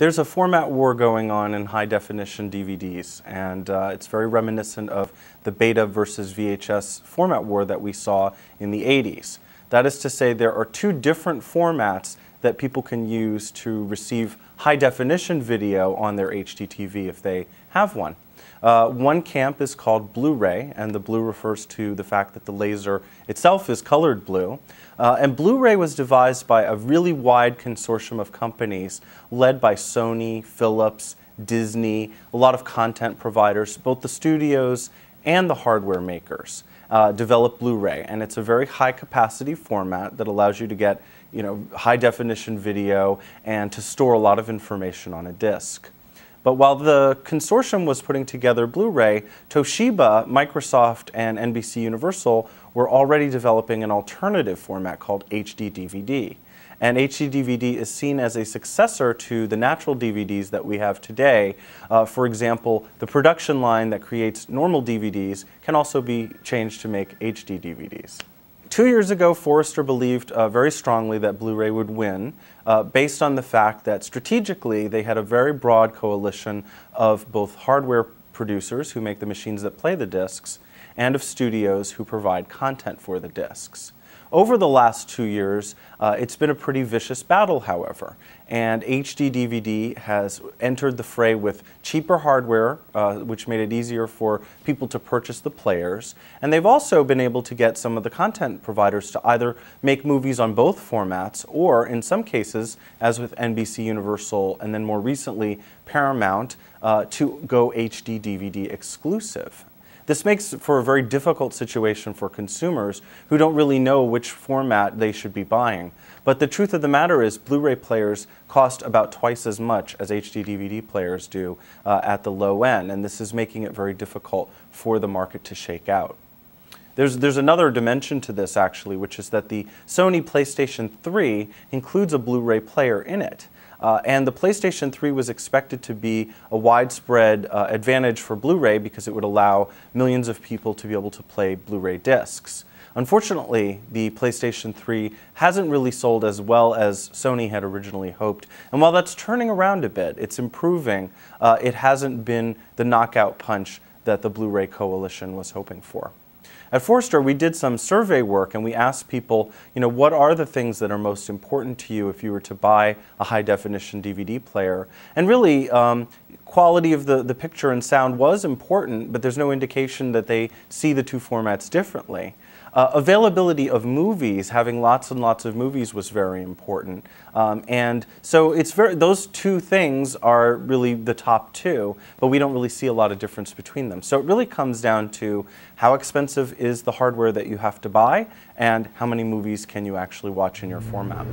There's a format war going on in high-definition DVDs, and it's very reminiscent of the beta versus VHS format war that we saw in the 80s. That is to say, there are two different formats that people can use to receive high-definition video on their HDTV if they have one. One camp is called Blu-ray, and the blue refers to the fact that the laser itself is colored blue. And Blu-ray was devised by a really wide consortium of companies led by Sony, Philips, Disney, a lot of content providers, both the studios and the hardware makers developed Blu-ray. And it's a very high-capacity format that allows you to get high-definition video and to store a lot of information on a disc. But while the consortium was putting together Blu-ray, Toshiba, Microsoft, and NBC Universal were already developing an alternative format called HD-DVD. And HD-DVD is seen as a successor to the natural DVDs that we have today. For example, the production line that creates normal DVDs can also be changed to make HD DVDs. 2 years ago, Forrester believed very strongly that Blu-ray would win based on the fact that strategically they had a very broad coalition of both hardware producers who make the machines that play the discs and of studios who provide content for the discs. Over the last 2 years, it's been a pretty vicious battle, however, and HD DVD has entered the fray with cheaper hardware, which made it easier for people to purchase the players, and they've also been able to get some of the content providers to either make movies on both formats, or in some cases, as with NBC Universal and then more recently Paramount, to go HD DVD exclusive. This makes for a very difficult situation for consumers who don't really know which format they should be buying. But the truth of the matter is Blu-ray players cost about twice as much as HD DVD players do at the low end, and this is making it very difficult for the market to shake out. There's another dimension to this, actually, which is that the Sony PlayStation 3 includes a Blu-ray player in it. And the PlayStation 3 was expected to be a widespread advantage for Blu-ray because it would allow millions of people to be able to play Blu-ray discs. Unfortunately, the PlayStation 3 hasn't really sold as well as Sony had originally hoped. And while that's turning around a bit, it's improving, it hasn't been the knockout punch that the Blu-ray coalition was hoping for. At Forrester, we did some survey work and we asked people, what are the things that are most important to you if you were to buy a high-definition DVD player? And really, quality of the picture and sound was important, but there's no indication that they see the two formats differently. Availability of movies, having lots and lots of movies, was very important. And so those two things are really the top two, but we don't really see a lot of difference between them. So it really comes down to how expensive is the hardware that you have to buy and how many movies can you actually watch in your format.